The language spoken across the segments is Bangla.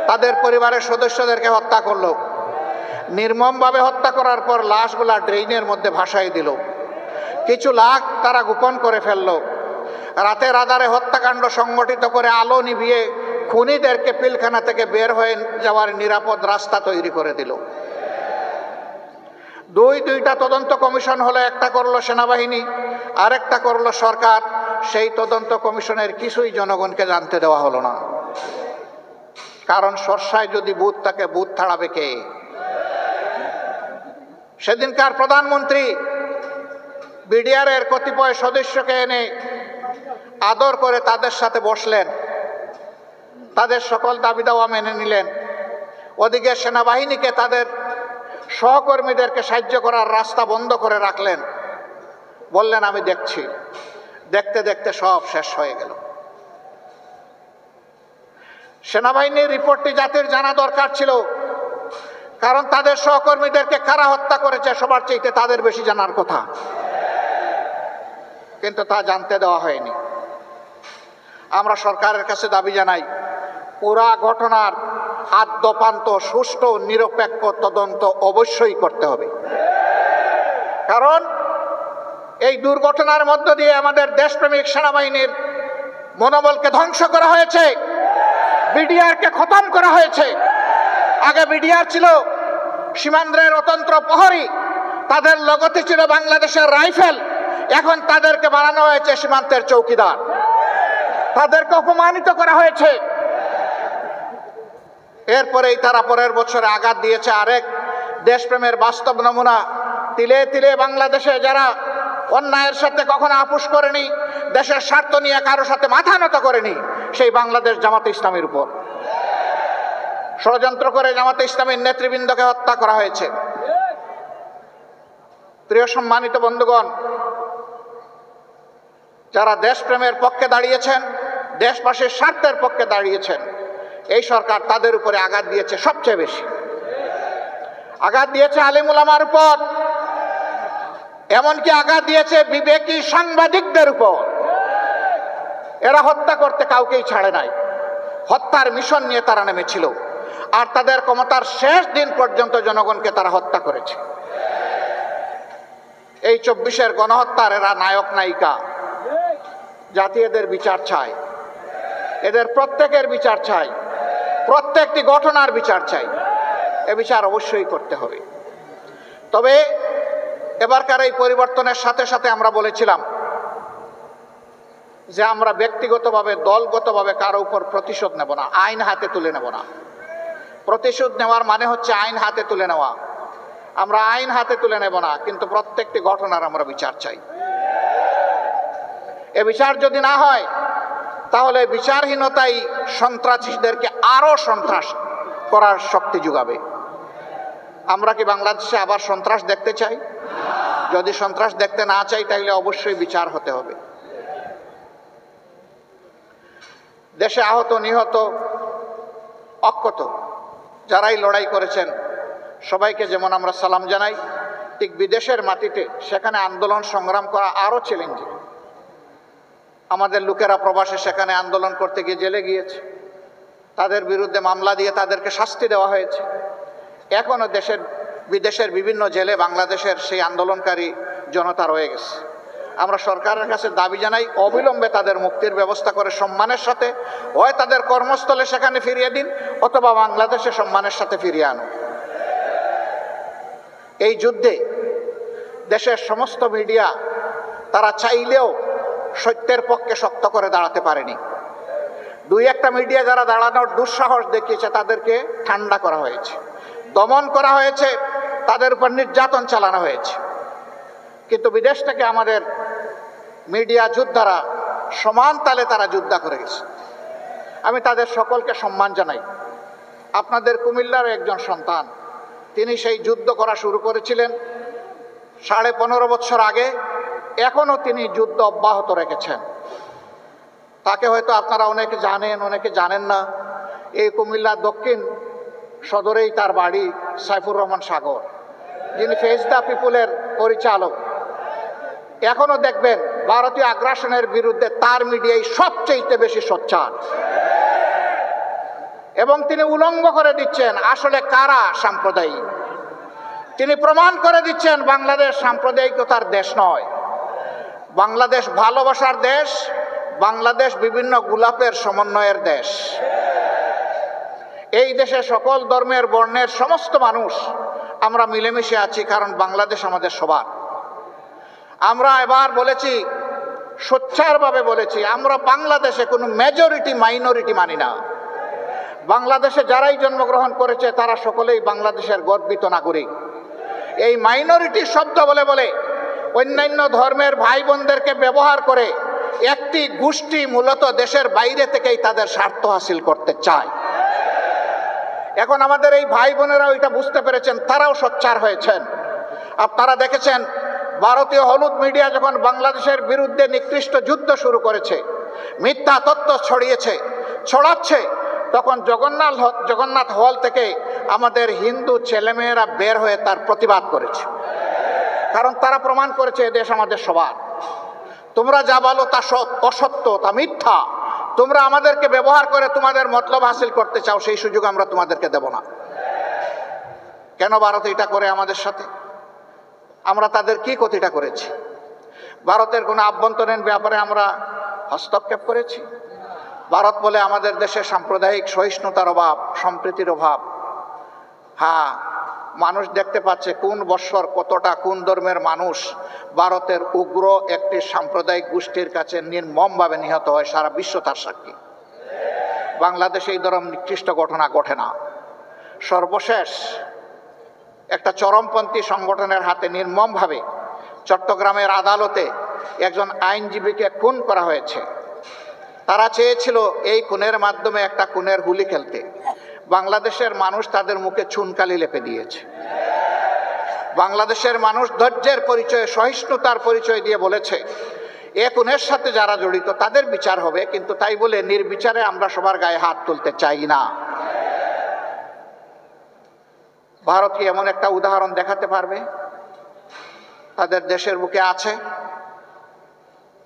তাদের পরিবারের সদস্যদেরকে হত্যা করলো। নির্মমভাবে হত্যা করার পর লাশগুলা ড্রেইনের মধ্যে ভাসাই দিল। কিছু লাশ তারা গোপন করে ফেলল। রাতের আধারে হত্যাকাণ্ড সংগঠিত করে আলো নিভিয়ে খুনিদেরকে পিলখানা থেকে বের হয়ে যাওয়ার নিরাপদ রাস্তা তৈরি করে দিল। দুইটা তদন্ত কমিশন হলো, একটা করলো সেনাবাহিনী, আরেকটা করলো সরকার। সেই তদন্ত কমিশনের কিছুই জনগণকে জানতে দেওয়া হলো না। কারণ সরষায় যদি ভূত থাকে, ভূত তাড়াবে কে? সেদিনকার প্রধানমন্ত্রী বিডিআরের কতিপয় সদস্যকে এনে আদর করে তাদের সাথে বসলেন, তাদের সকল দাবি দাওয়া মেনে নিলেন। ওদিকে সেনাবাহিনীকে তাদের সহকর্মীদেরকে সাহায্য করার রাস্তা বন্ধ করে রাখলেন। বললেন আমি দেখছি। দেখতে দেখতে সব শেষ হয়ে গেল। সেনাবাহিনীর রিপোর্টটি জাতির জানা দরকার ছিল, কারণ তাদের সহকর্মীদেরকে কারা হত্যা করেছে সবার চাইতে তাদের বেশি জানার কথা, কিন্তু তা জানতে দেওয়া হয়নি। আমরা সরকারের কাছে দাবি জানাই, পুরা ঘটনার আদ্যপান্ত সুষ্ঠু নিরপেক্ষ তদন্ত অবশ্যই করতে হবে। কারণ এই দুর্ঘটনার মধ্য দিয়ে আমাদের দেশপ্রেমিক সেনাবাহিনীর মনোবলকে ধ্বংস করা হয়েছে, বিডিআরকে খতম করা হয়েছে। আগে বিডিআর ছিল সীমান্তের অতন্ত্র প্রহরী, তাদের লগতে ছিল বাংলাদেশের রাইফেল। এখন তাদেরকে বানানো হয়েছে সীমান্তের চৌকিদার, তাদেরকে অপমানিত করা হয়েছে। এরপরেই তারা পরের বছরে আঘাত দিয়েছে আরেক দেশপ্রেমের বাস্তব নমুনা। তিলে তিলে বাংলাদেশে যারা অন্যায়ের সাথে কখনো আপোষ করেনি, দেশের স্বার্থ নিয়ে কারোর সাথে মাথা নত করেনি, সেই বাংলাদেশ জামাতে ইসলামীর উপর ষড়যন্ত্র করে জামাতে ইসলামীর নেতৃবৃন্দকে হত্যা করা হয়েছে। প্রিয় সম্মানিত বন্ধুগণ, যারা দেশপ্রেমের পক্ষে দাঁড়িয়েছেন, দেশবাসীর স্বার্থের পক্ষে দাঁড়িয়েছেন, এই সরকার তাদের উপরে আঘাত দিয়েছে। সবচেয়ে বেশি আঘাত দিয়েছে আলেম উলামার উপর, এমনকি আঘাত দিয়েছে বিবেকী সাংবাদিকদের উপর। এরা হত্যা করতে কাউকেই ছাড়ে নাই, হত্যার মিশন নিয়ে তারা নেমেছিল, আর তাদের ক্ষমতার শেষ দিন পর্যন্ত জনগণকে তারা হত্যা করেছে। এই 24-এর গণহত্যার এরা নায়ক নায়িকা। জাতি এদের বিচার চায়, এদের প্রত্যেকের বিচার চাই, প্রত্যেকটি ঘটনার বিচার চাই। এ বিচার অবশ্যই করতে হবে। তবে এবারকার এই পরিবর্তনের সাথে সাথে আমরা বলেছিলাম যে আমরা ব্যক্তিগতভাবে, দলগতভাবে কারো উপর প্রতিশোধ নেব না, আইন হাতে তুলে নেব না। প্রতিশোধ নেওয়ার মানে হচ্ছে আইন হাতে তুলে নেওয়া। আমরা আইন হাতে তুলে নেব না, কিন্তু প্রত্যেকটি ঘটনার আমরা বিচার চাই। এ বিচার যদি না হয়, তাহলে বিচারহীনতাই সন্ত্রাসীদেরকে আরো সন্ত্রাস করার শক্তি যোগাবে। আমরা কি বাংলাদেশে আবার সন্ত্রাস দেখতে চাই? যদি সন্ত্রাস দেখতে না চাই, তাহলে অবশ্যই বিচার হতে হবে। দেশে আহত, নিহত, অক্ষত যারাই লড়াই করেছেন, সবাইকে যেমন আমরা সালাম জানাই, ঠিক বিদেশের মাটিতে সেখানে আন্দোলন সংগ্রাম করা আরো চ্যালেঞ্জিং। আমাদের লোকেরা প্রবাসে সেখানে আন্দোলন করতে গিয়ে জেলে গিয়েছে, তাদের বিরুদ্ধে মামলা দিয়ে তাদেরকে শাস্তি দেওয়া হয়েছে। এখনো বিদেশের বিভিন্ন জেলে বাংলাদেশের সেই আন্দোলনকারী জনতা রয়ে গেছে। আমরা সরকারের কাছে দাবি জানাই, অবিলম্বে তাদের মুক্তির ব্যবস্থা করে সম্মানের সাথে হয় তাদের কর্মস্থলে সেখানে ফিরিয়ে দিন, অথবা বাংলাদেশে সম্মানের সাথে ফিরিয়ে আনুন। এই যুদ্ধে দেশের সমস্ত মিডিয়া তারা চাইলেও সত্যের পক্ষে শক্ত করে দাঁড়াতে পারেনি। দুই একটা মিডিয়া যারা দাঁড়ানোর দুঃসাহস দেখিয়েছে, তাদেরকে ঠান্ডা করা হয়েছে, দমন করা হয়েছে, তাদের উপর নির্যাতন চালানো হয়েছে। কিন্তু বিদেশ থেকে আমাদের মিডিয়া যোদ্ধারা সমান তালে তারা যুদ্ধ করে গেছে। আমি তাদের সকলকে সম্মান জানাই। আপনাদের কুমিল্লার একজন সন্তান, তিনি সেই যুদ্ধ করা শুরু করেছিলেন 15.5 বছর আগে, এখনো তিনি যুদ্ধ অব্যাহত রেখেছেন। তাকে হয়তো আপনারা অনেকে জানেন, অনেকে জানেন না। এই কুমিল্লার দক্ষিণ সদরেই তার বাড়ি। সাইফুর রহমান সাগর, যিনি ফেস দ্য পিপুলের পরিচালক। এখনো দেখবেন ভারতীয় আগ্রাসনের বিরুদ্ধে তার মিডিয়াই সবচেয়ে বেশি সোচ্চার। এবং তিনি উলঙ্গ করে দিচ্ছেন আসলে কারা সাম্প্রদায়িক। তিনি প্রমাণ করে দিচ্ছেন বাংলাদেশ সাম্প্রদায়িকতার দেশ নয়, বাংলাদেশ ভালোবাসার দেশ, বাংলাদেশ বিভিন্ন গোলাপের সমন্বয়ের দেশ। এই দেশে সকল ধর্মের বর্ণের সমস্ত মানুষ আমরা মিলেমিশে আছি, কারণ বাংলাদেশ আমাদের সবার। আমরা এবার বলেছি, সোচ্চারভাবে বলেছি, আমরা বাংলাদেশে কোনো মেজরিটি মাইনরিটি মানি না। বাংলাদেশে যারাই জন্মগ্রহণ করেছে তারা সকলেই বাংলাদেশের গর্বিত নাগরিক। এই মাইনরিটি শব্দ বলে বলে অন্যান্য ধর্মের ভাই বোনদেরকে ব্যবহার করে একটি গোষ্ঠী মূলত দেশের বাইরে থেকেই তাদের স্বার্থ হাসিল করতে চায়। এখন আমাদের এই ভাই বোনেরাও এটা বুঝতে পেরেছেন, তারাও সোচ্চার হয়েছেন। আপনারা দেখেছেন ভারতীয় হলুদ মিডিয়া যখন বাংলাদেশের বিরুদ্ধে নিকৃষ্ট যুদ্ধ শুরু করেছে, মিথ্যা তথ্য ছড়াচ্ছে, তখন জগন্নাথ হল থেকে আমাদের হিন্দু ছেলেমেয়েরা বের হয়ে তার প্রতিবাদ করেছে। কারণ তারা প্রমাণ করেছে এদেশ আমাদের সবার। তোমরা যা বলো তা অসত্য, তা মিথ্যা। তোমরা আমাদেরকে ব্যবহার করে তোমাদের মতলব হাসিল করতে চাও, সেই সুযোগ আমরা তোমাদেরকে দেব না। কেন ভারত এটা করে আমাদের সাথে? আমরা তাদের কি ক্ষতিটা করেছি? ভারতের কোনো আভ্যন্তরীণ ব্যাপারে আমরা হস্তক্ষেপ করেছি? ভারত বলে আমাদের দেশে সাম্প্রদায়িক সহিষ্ণুতার অভাব, সম্প্রীতির অভাব। হ্যাঁ, মানুষ দেখতে পাচ্ছে কোন বৎসর কতটা কোন ধর্মের মানুষ ভারতের উগ্র একটি সাম্প্রদায়িক গোষ্ঠীর কাছে নির্মমভাবে নিহত হয়, সারা বিশ্ব তার সাক্ষী। বাংলাদেশে এই ধরনের নিকৃষ্ট ঘটনা ঘটে না। সর্বশেষ একটা চরমপন্থী সংগঠনের হাতে নির্মমভাবে চট্টগ্রামের আদালতে একজন আইনজীবীকে খুন করা হয়েছে। তারা চেয়েছিল এই খুনের মাধ্যমে একটা খুনের হুলি খেলতে। বাংলাদেশের মানুষ তাদের মুখে চুনকালি লেপে দিয়েছে। বাংলাদেশের মানুষ ধৈর্যের পরিচয়, সহিষ্ণুতার পরিচয় দিয়ে বলেছে এ খুনের সাথে যারা জড়িত তাদের বিচার হবে, কিন্তু তাই বলে নির্বিচারে আমরা সবার গায়ে হাত তুলতে চাই না। ভারত কি এমন একটা উদাহরণ দেখাতে পারবে? তাদের দেশের বুকে আছে।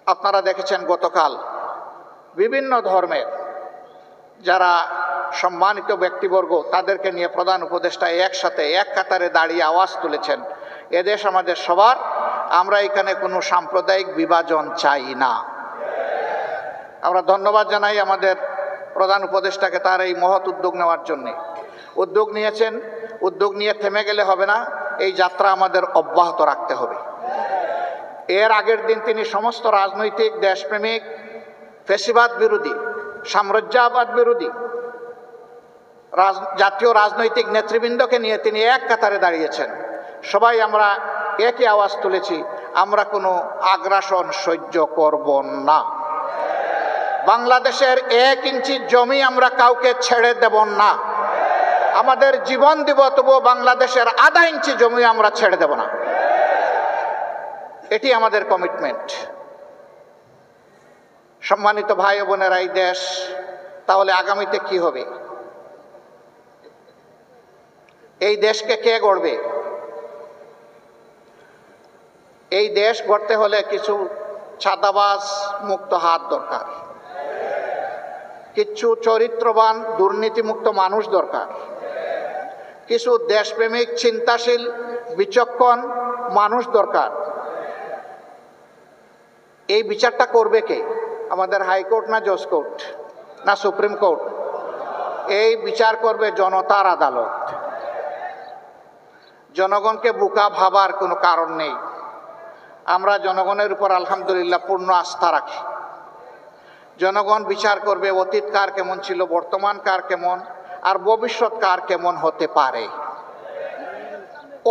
আপনারা দেখেছেন গতকাল বিভিন্ন ধর্মের যারা সম্মানিত ব্যক্তিবর্গ তাদেরকে নিয়ে প্রধান উপদেষ্টা একসাথে এক কাতারে দাঁড়িয়ে আওয়াজ তুলেছেন, এদেশ আমাদের সবার, আমরা এখানে কোনো সাম্প্রদায়িক বিভাজন চাই না। আমরা ধন্যবাদ জানাই আমাদের প্রধান উপদেষ্টাকে তার এই মহৎ উদ্যোগ নেওয়ার জন্যে। উদ্যোগ নিয়েছেন, উদ্যোগ নিয়ে থেমে গেলে হবে না, এই যাত্রা আমাদের অব্যাহত রাখতে হবে। এর আগের দিন তিনি সমস্ত রাজনৈতিক, দেশপ্রেমিক, ফ্যাসিবাদ বিরোধী, সাম্রাজ্যবাদ বিরোধী জাতীয় রাজনৈতিক নেতৃবৃন্দকে নিয়ে তিনি এক কাতারে দাঁড়িয়েছেন। সবাই আমরা একই আওয়াজ তুলেছি, আমরা কোনো আগ্রাসন সহ্য করব না। বাংলাদেশের 1 ইঞ্চি জমি আমরা কাউকে ছেড়ে দেব না। আমাদের জীবন দিব, তবুও বাংলাদেশের আধা ইঞ্চি জমি আমরা ছেড়ে দেব না। এটি আমাদের কমিটমেন্ট। সম্মানিত ভাই ও বোনেরা, এই দেশ তাহলে আগামীতে কি হবে? এই দেশকে কে গড়বে? এই দেশ গড়তে হলে কিছু ছাদাবাজ মুক্ত হাত দরকার, কিছু চরিত্রবান দুর্নীতিমুক্ত মানুষ দরকার, কিছু দেশপ্রেমিক, চিন্তাশীল, বিচক্ষণ মানুষ দরকার। এই বিচারটা করবে কে? আমাদের হাইকোর্ট না জজ কোর্ট না সুপ্রিম কোর্ট? এই বিচার করবে জনতার আদালত। জনগণকে বোকা ভাবার কোনো কারণ নেই। আমরা জনগণের উপর আলহামদুলিল্লাহ পূর্ণ আস্থা রাখি। জনগণ বিচার করবে অতীত কার কেমন ছিল, বর্তমান কার কেমন, আর ভবিষ্যৎ কার কেমন হতে পারে।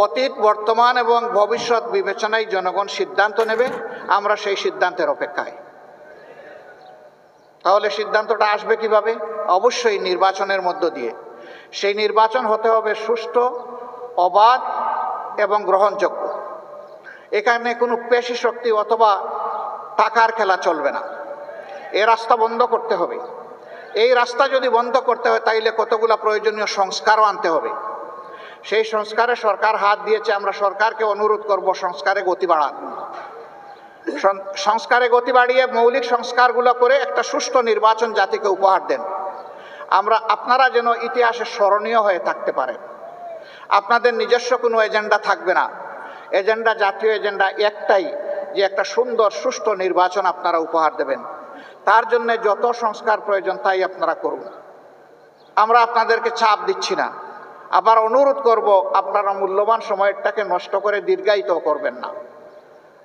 অতীত, বর্তমান এবং ভবিষ্যৎ বিবেচনায় জনগণ সিদ্ধান্ত নেবে। আমরা সেই সিদ্ধান্তের অপেক্ষায়। তাহলে সিদ্ধান্তটা আসবে কিভাবে? অবশ্যই নির্বাচনের মধ্য দিয়ে। সেই নির্বাচন হতে হবে সুষ্ঠু, অবাধ এবং গ্রহণযোগ্য। এখানে কোনো পেশি শক্তি অথবা টাকার খেলা চলবে না। এই রাস্তা বন্ধ করতে হবে। এই রাস্তা যদি বন্ধ করতে হয় তাইলে কতগুলো প্রয়োজনীয় সংস্কারও আনতে হবে। সেই সংস্কারে সরকার হাত দিয়েছে। আমরা সরকারকে অনুরোধ করব সংস্কারে গতি বাড়ান। সংস্কারে গতি বাড়িয়ে মৌলিক সংস্কারগুলো করে একটা সুষ্ঠু নির্বাচন জাতিকে উপহার দেন। আপনারা যেন ইতিহাসে স্মরণীয় হয়ে থাকতে পারেন। আপনাদের নিজস্ব কোনো এজেন্ডা থাকবে না, এজেন্ডা জাতীয় এজেন্ডা একটাই, যে একটা সুন্দর সুষ্ঠু নির্বাচন আপনারা উপহার দেবেন। তার জন্য যত সংস্কার প্রয়োজন তাই আপনারা করুন। আমরা আপনাদেরকে চাপ দিচ্ছি না, আবার অনুরোধ করব আপনারা মূল্যবান সময়টাকে নষ্ট করে দীর্ঘায়িত করবেন না।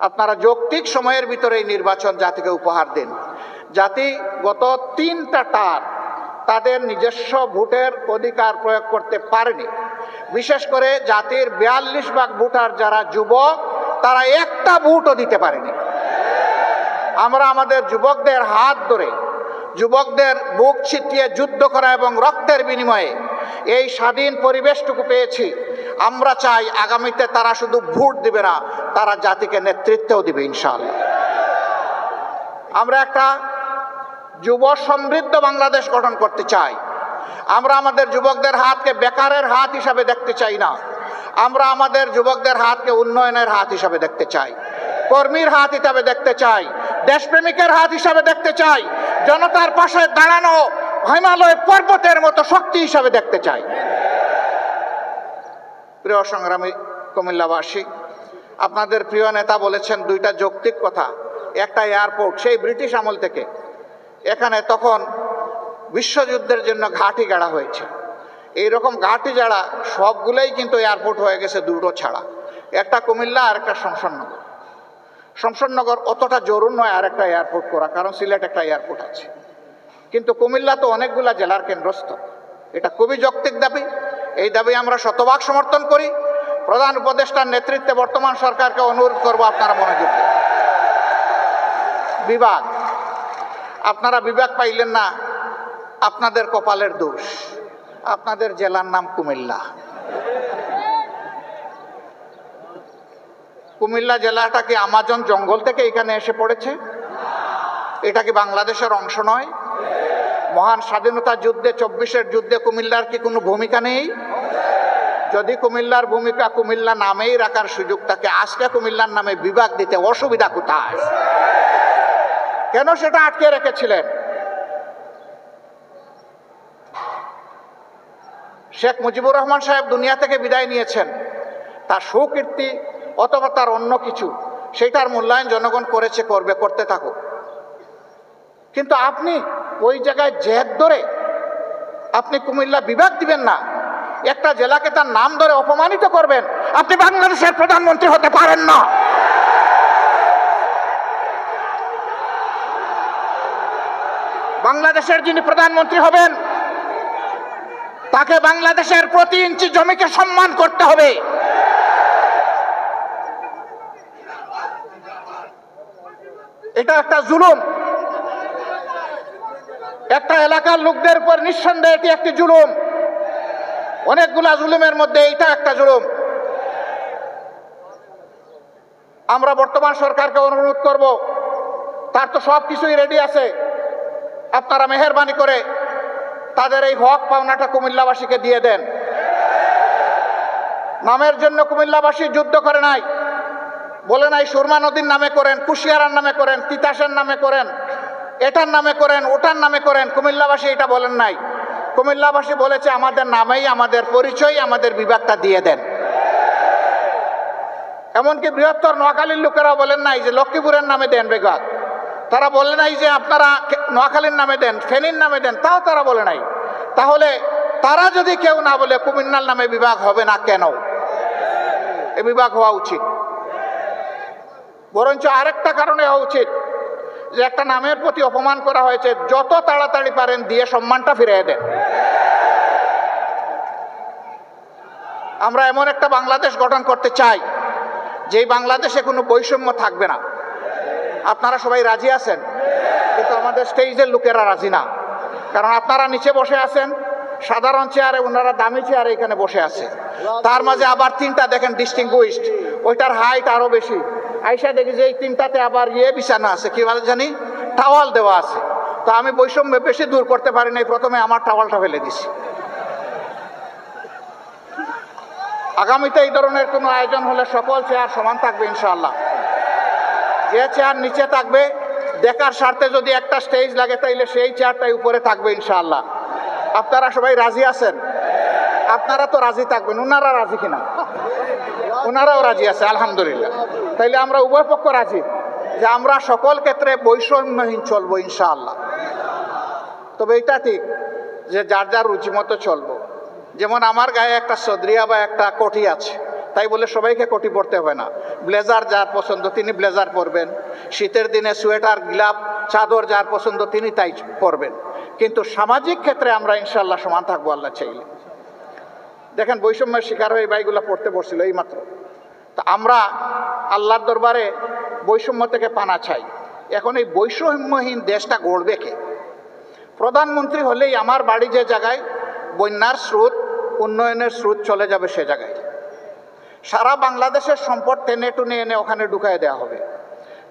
আপনারা যৌক্তিক সময়ের ভিতরে এই নির্বাচন জাতিকে উপহার দিন। জাতি গত 3টা টার্ম তাদের নিজস্ব ভোটের অধিকার প্রয়োগ করতে পারেনি। বিশেষ করে জাতির 42 ভাগ ভোটার যারা যুবক, তারা একটা ভোটও দিতে পারেনি। আমরা আমাদের যুবকদের হাত ধরে, যুবকদের বুক ছিটিয়ে যুদ্ধ করা এবং রক্তের বিনিময়ে এই স্বাধীন পরিবেশটুকু পেয়েছি। আমরা চাই আগামীতে তারা শুধু ভোট দিবে না, তারা জাতিকে নেতৃত্বও দিবে ইনশাআল্লাহ। আমরা একটা যুব সমৃদ্ধ বাংলাদেশ গঠন করতে চাই। আমরা আমাদের যুবকদের হাতকে বেকারের হাত হিসাবে দেখতে চাই না, আমরা আমাদের যুবকদের হাতকে উন্নয়নের হাত হিসাবে দেখতে চাই, কর্মীর হাত হিসাবে দেখতে চাই, দেশপ্রেমিকের হাত হিসাবে দেখতে চাই, জনতার পাশে দাঁড়ানো হিমালয় পর্বতের মতো শক্তি হিসাবে দেখতে চাই। প্রিয় সংগ্রামী কুমিল্লাবাসী, আপনাদের প্রিয় নেতা বলেছেন 2টা যৌক্তিক কথা। একটা এয়ারপোর্ট, সেই ব্রিটিশ আমল থেকে এখানে তখন বিশ্বযুদ্ধের জন্য ঘাঁটি গাড়া হয়েছে। এইরকম ঘাঁটি যারা সবগুলোই কিন্তু এয়ারপোর্ট হয়ে গেছে 2টো ছাড়া, একটা কুমিল্লা আর একটা শমশেরনগর। শমশেরনগর অতটা জরুরি নয় আর একটা এয়ারপোর্ট করা, কারণ সিলেট একটা এয়ারপোর্ট আছে, কিন্তু কুমিল্লা তো অনেকগুলা জেলার কেন্দ্রস্থল। এটা খুবই যৌক্তিক দাবি, এই দাবি আমরা শতভাগ সমর্থন করি। প্রধান উপদেষ্টার নেতৃত্বে বর্তমান সরকারকে অনুরোধ করব আপনারা মনোযোগ দিন। বিভাগ, আপনারা বিভাগ পাইলেন না, আপনাদের কপালের দোষ। আপনাদের জেলার নাম কুমিল্লা। কুমিল্লা জেলাটা কি আমাজন জঙ্গল থেকে এখানে এসে পড়েছে? এটা কি বাংলাদেশের অংশ নয়? মহান স্বাধীনতা যুদ্ধে 24-এর যুদ্ধে কুমিল্লার কি কোনো ভূমিকা নেই? যদি কুমিল্লার ভূমিকা কুমিল্লা নামেই রাখার সুযোগ থাকে, আজকে কুমিল্লার নামে বিভাগ দিতে অসুবিধা কোথায়? কেন সেটা আটকে রেখেছিলেন? শেখ মুজিবুর রহমান সাহেব দুনিয়া থেকে বিদায় নিয়েছেন, তার সুকীর্তি অথবা তার অন্য কিছু, সেটার মূল্যায়ন জনগণ করেছে, করবে, করতে থাকুক। কিন্তু আপনি ওই জায়গায় জেদ ধরে আপনি কুমিল্লা বিভাগ দিবেন না, একটা জেলাকে তার নাম ধরে অপমানিত করবেন। আপনি বাংলাদেশের প্রধানমন্ত্রী হতে পারেন না। বাংলাদেশের যিনি প্রধানমন্ত্রী হবেন, তাকে বাংলাদেশের প্রতি ইঞ্চি জমিকে সম্মান করতে হবে। এটা একটা জুলুম, একটা এলাকার লোকদের উপর নিঃসন্দেহে এটি একটি জুলুম। অনেকগুলা জুলুমের মধ্যে এইটা একটা জুলুম। আমরা বর্তমান সরকারকে অনুরোধ করব, তার তো সব কিছুই রেডি আছে, আপনারা মেহেরবানি করে তাদের এই হক পাওনাটা কুমিল্লাবাসীকে দিয়ে দেন। নামের জন্য কুমিল্লাবাসী যুদ্ধ করে নাই, বলে নাই সুরমা নদীর নামে করেন, কুশিয়ারার নামে করেন, তিতাসের নামে করেন, এটার নামে করেন, ওটার নামে করেন। কুমিল্লাবাসী এটা বলেন নাই। কুমিল্লাবাসী বলেছে আমাদের নামেই আমাদের পরিচয়, আমাদের বিভাগটা দিয়ে দেন। এমনকি বৃহত্তর নোয়াখালীর লোকেরা বলেন নাই যে লক্ষ্মীপুরের নামে দেন বিভাগ, তারা বলে নাই যে আপনারা নোয়াখালীর নামে দেন, ফেনীর নামে দেন, তাও তারা বলে নাই। তাহলে তারা যদি কেউ না বলে কুমিল্লার নামে বিভাগ হবে না কেন? এই বিভাগ হওয়া উচিত। বরঞ্চ আরেকটা কারণে হওয়া উচিত, যে একটা নামের প্রতি অপমান করা হয়েছে, যত তাড়াতাড়ি পারেন দিয়ে সম্মানটা ফিরিয়ে দেন। আমরা এমন একটা বাংলাদেশ গঠন করতে চাই, যেই বাংলাদেশে কোনো বৈষম্য থাকবে না। আপনারা সবাই রাজি আছেন, কিন্তু আমাদের স্টেজের লোকেরা রাজি না। কারণ আপনারা নিচে বসে আছেন সাধারণ চেয়ারে, ওনারা দামি চেয়ারে এখানে বসে আছে। তার মাঝে আবার 3টা দেখেন ডিস্টিংগুইশড, ওইটার হাইট আরো বেশি। আইসা দেখি যে এই 3টাতে আবার বিছানা আছে, কি বলে জানি, টাওয়াল দেওয়া আছে। তো আমি বৈষম্য বেশি দূর করতে পারি নাই, প্রথমে আমার টাওয়ালটা ফেলে দিছি। আগামীতে এই ধরনের কোনো আয়োজন হলে সকল চেয়ার সমান থাকবে ইনশাআল্লাহ। যে চেয়ার নিচে থাকবে, দেখার স্বার্থে যদি একটা স্টেজ লাগে, তাইলে সেই চেয়ারটাই উপরে থাকবে ইনশাআল্লাহ। আপনারা সবাই রাজি আছেন? আপনারা তো রাজি থাকবেন, ওনারা রাজি কিনা? ওনারাও রাজি আছে, আলহামদুলিল্লাহ। তাইলে আমরা উভয় পক্ষ রাজি যে আমরা সকল ক্ষেত্রে বৈষম্যহীন চলবো ইনশাআল্লাহ। তবে এটা ঠিক যে যার যার রুচি মতো চলবো। যেমন আমার গায়ে একটা সদরিয়া বা একটা কোটি আছে, তাই বলে সবাইকে কোটি পরতে হবে না। ব্লেজার যার পছন্দ তিনি ব্লেজার পরবেন, শীতের দিনে সোয়েটার গ্লাভ চাদর যার পছন্দ তিনি তাই পরবেন। কিন্তু সামাজিক ক্ষেত্রে আমরা ইনশাআল্লাহ সমান থাকবো আল্লাহ চাইলে। দেখেন বৈষম্যের শিকার হয়ে ভাইগুলা পড়তে বসছিল এই মাত্র। তা আমরা আল্লাহর দরবারে বৈষম্য থেকে পানা চাই। এখন এই বৈষম্যহীন দেশটা গড়বে কে? প্রধানমন্ত্রী হলেই আমার বাড়ি যে জায়গায় বন্যার স্রোত, উন্নয়নের স্রোত চলে যাবে সে জায়গায়। সারা বাংলাদেশের সম্পদ টেনে টুনে এনে ওখানে ঢুকাই দেওয়া হবে।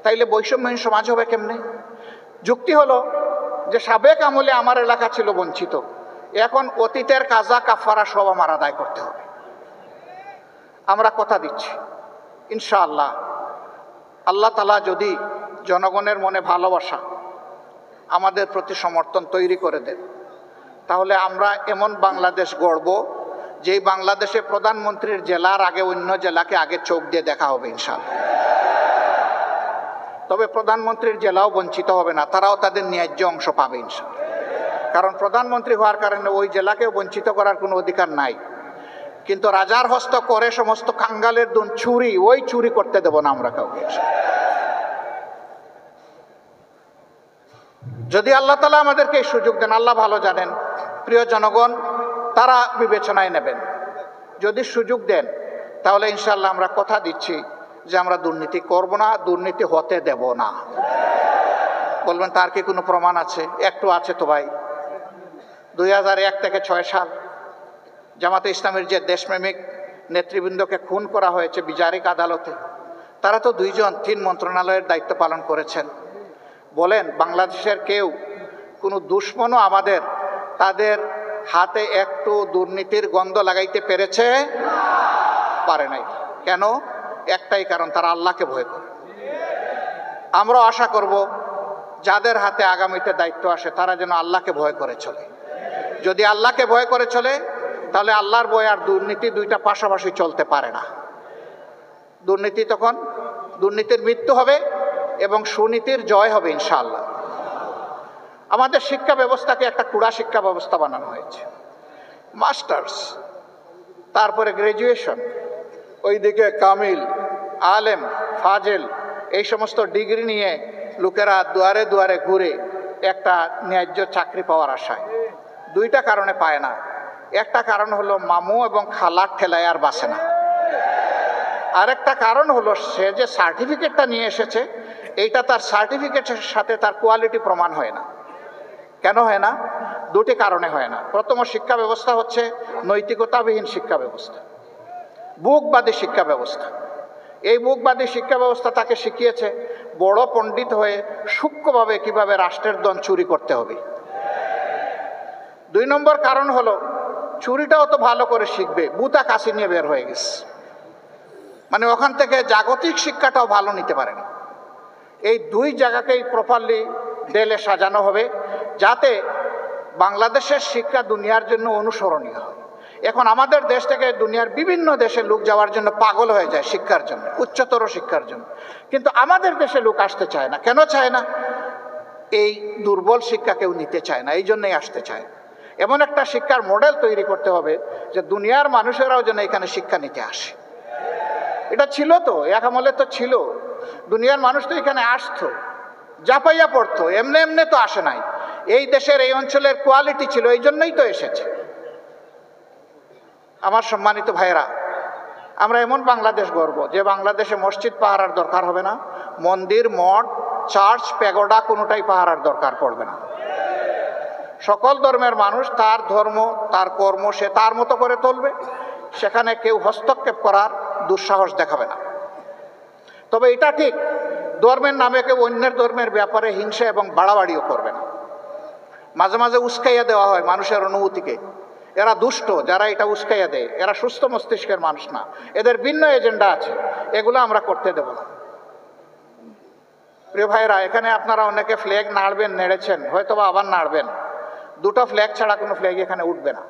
তাইলে বৈষম্যহীন সমাজ হবে কেমনে? যুক্তি হলো যে সাবেক আমলে আমার এলাকা ছিল বঞ্চিত, এখন অতীতের কাজা কাফারা সব আমার আদায় করতে হবে। আমরা কথা দিচ্ছি ইনশাআল্লাহ আল্লাহ তাআলা যদি জনগণের মনে ভালোবাসা আমাদের প্রতি সমর্থন তৈরি করে দেন, তাহলে আমরা এমন বাংলাদেশ গড়ব যেই বাংলাদেশে প্রধানমন্ত্রীর জেলার আগে অন্য জেলাকে আগে চোখ দিয়ে দেখা হবে ইনশাআল্লাহ। তবে প্রধানমন্ত্রীর জেলাও বঞ্চিত হবে না, তারাও তাদের ন্যায্য অংশ পাবে ইনশাআল্লাহ। কারণ প্রধানমন্ত্রী হওয়ার কারণে ওই জেলাকেও বঞ্চিত করার কোনো অধিকার নাই। কিন্তু রাজার হস্ত করে সমস্ত কাঙ্গালের দুন চুরি, ওই চুরি করতে দেব না আমরা কাউকে। যদি আল্লাহ তাআলা আমাদেরকে এই সুযোগ দেন, আল্লাহ ভালো জানেন, প্রিয় জনগণ তারা বিবেচনায় নেবেন। যদি সুযোগ দেন তাহলে ইনশাআল্লাহ আমরা কথা দিচ্ছি যে আমরা দুর্নীতি করব না, দুর্নীতি হতে দেব না। বলবেন তার কি কোনো প্রমাণ আছে? একটু আছে তো ভাই। 2001 থেকে 6 সাল জামাতে ইসলামের যে দেশপ্রেমিক নেতৃবৃন্দকে খুন করা হয়েছে বিচারিক আদালতে, তারা তো 2 জন 3 মন্ত্রণালয়ের দায়িত্ব পালন করেছেন। বলেন বাংলাদেশের কেউ কোনো দুশ্মনও আমাদের তাদের হাতে একটু দুর্নীতির গন্ধ লাগাইতে পেরেছে? পারে নাই। কেন? একটাই কারণ, তারা আল্লাহকে ভয় করে। আমরা আশা করব যাদের হাতে আগামীতে দায়িত্ব আসে তারা যেন আল্লাহকে ভয় করে চলে। যদি আল্লাহকে ভয় করে চলে তাহলে আল্লাহর ভয় আর দুর্নীতি দুইটা পাশাপাশি চলতে পারে না। দুর্নীতি তখন দুর্নীতির মৃত্যু হবে এবং সুনীতির জয় হবে ইনশাআল্লাহ। আমাদের শিক্ষা ব্যবস্থাকে একটা কুড়া শিক্ষা ব্যবস্থা বানানো হয়েছে। মাস্টার্স, তারপরে গ্র্যাজুয়েশন, ওইদিকে কামিল, আলেম, ফাজেল, এই সমস্ত ডিগ্রি নিয়ে লোকেরা দুয়ারে দুয়ারে ঘুরে একটা ন্যায্য চাকরি পাওয়ার আশায়। 2টা কারণে পায় না। একটা কারণ হলো মামু এবং খালার ঠেলায় আর বাসে না। আরেকটা কারণ হলো সে যে সার্টিফিকেটটা নিয়ে এসেছে এইটা তার সার্টিফিকেটের সাথে তার কোয়ালিটি প্রমাণ হয় না। কেন হয় না? 2টি কারণে হয় না। প্রথম শিক্ষা ব্যবস্থা হচ্ছে নৈতিকতাবিহীন শিক্ষা ব্যবস্থা, বুকবাদী শিক্ষা ব্যবস্থা। এই বুকবাদী শিক্ষা ব্যবস্থা তাকে শিখিয়েছে বড় পণ্ডিত হয়ে সূক্ষ্মভাবে কিভাবে রাষ্ট্রের ধন চুরি করতে হবে। 2 নম্বর কারণ হলো চুরিটাও তো ভালো করে শিখবে, বুতা কাশি নিয়ে বের হয়ে গেছে, মানে ওখান থেকে জাগতিক শিক্ষাটাও ভালো নিতে পারেনি। এই 2 জায়গাকেই প্রপারলি ডেলে সাজানো হবে যাতে বাংলাদেশের শিক্ষা দুনিয়ার জন্য অনুসরণীয় হয়। এখন আমাদের দেশ থেকে দুনিয়ার বিভিন্ন দেশে লোক যাওয়ার জন্য পাগল হয়ে যায় শিক্ষার জন্য, উচ্চতর শিক্ষার জন্য। কিন্তু আমাদের দেশে লোক আসতে চায় না। কেন চায় না? এই দুর্বল শিক্ষা কেউ নিতে চায় না, এই জন্যই আসতে চায়। এমন একটা শিক্ষার মডেল তৈরি করতে হবে যে দুনিয়ার মানুষেরাও যেন এখানে শিক্ষা নিতে আসে। এটা ছিল তো, এক আমলে তো ছিল, দুনিয়ার মানুষ তো এখানে আসতো, জাপাইয়া পড়তো, এমনি এমনি তো আসে নাই। এই দেশের এই অঞ্চলের কোয়ালিটি ছিল, এই জন্যই তো এসেছে। আমার সম্মানিত ভাইয়েরা, আমরা এমন বাংলাদেশ গড়ব যে বাংলাদেশে মসজিদ পাহারার দরকার হবে না, মন্দির, মঠ, চার্চ, প্যাগোডা কোনোটাই পাহারার দরকার পড়বে না। সকল ধর্মের মানুষ তার ধর্ম, তার কর্ম সে তার মতো করে চলবে, সেখানে কেউ হস্তক্ষেপ করার দুঃসাহস দেখাবে না। তবে এটা ঠিক, ধর্মের নামে কেউ অন্যের ধর্মের ব্যাপারে হিংসা এবং বাড়াবাড়িও করবে না। মাঝে মাঝে উস্কাইয়া দেওয়া হয় মানুষের অনুভূতিকে। এরা দুষ্ট, যারা এটা উস্কাইয়া দেয় এরা সুস্থ মস্তিষ্কের মানুষ না, এদের ভিন্ন এজেন্ডা আছে, এগুলো আমরা করতে দেব না। প্রিয় ভাইরা, এখানে আপনারা অনেকে ফ্ল্যাগ নাড়বেন, নেড়েছেন, হয়তো বা আবার নাড়বেন। দুটো ফ্ল্যাগ ছাড়া কোনো ফ্ল্যাগ এখানে উঠবে না।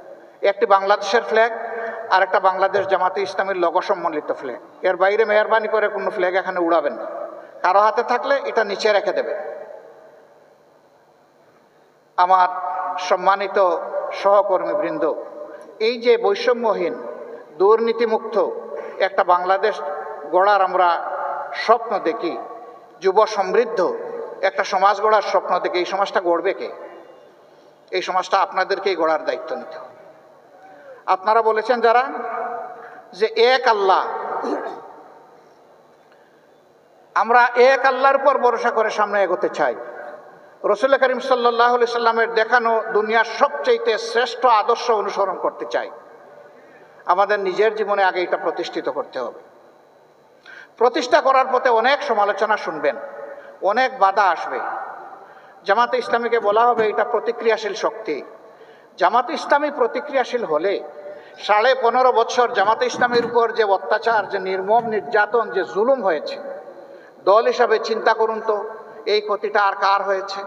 একটি বাংলাদেশের ফ্ল্যাগ আর একটা বাংলাদেশ জামাতে ইসলামীর লোগো সম্বলিত ফ্ল্যাগ। এর বাইরে মেহরবানি করে কোনো ফ্ল্যাগ এখানে উড়াবেন না। কারো হাতে থাকলে এটা নিচে রেখে দেবেন। আমার সম্মানিত সহকর্মীবৃন্দ, এই যে বৈষম্যহীন দুর্নীতিমুক্ত একটা বাংলাদেশ গড়ার আমরা স্বপ্ন দেখি, যুব সমৃদ্ধ একটা সমাজ গড়ার স্বপ্ন দেখি, এই সমাজটা গড়বে কে? এই সমাজটা আপনাদেরকেই গড়ার দায়িত্ব নিতে হবে। আপনারা বলেছেন যারা যে এক আল্লাহ, আমরা এক আল্লাহর উপর ভরসা করে সামনে এগোতে চাই। রাসূল করিম সাল্লাল্লাহু আলাইহি সাল্লামের দেখানো দুনিয়ার সবচেয়ে শ্রেষ্ঠ আদর্শ অনুসরণ করতে চাই। আমাদের নিজের জীবনে আগে এটা প্রতিষ্ঠিত করতে হবে। প্রতিষ্ঠা করার পথে অনেক সমালোচনা শুনবেন, অনেক বাধা আসবে। জামাতে ইসলামীকে বলা হবে এটা প্রতিক্রিয়াশীল শক্তি। জামাতে ইসলামী প্রতিক্রিয়াশীল হলে 15.5 বছর জামাতে ইসলামীর উপর যে অত্যাচার, যে নির্মম নির্যাতন, যে জুলুম হয়েছে, দল হিসাবে চিন্তা করুন তো এই ক্ষতিটা আর কার হয়েছে?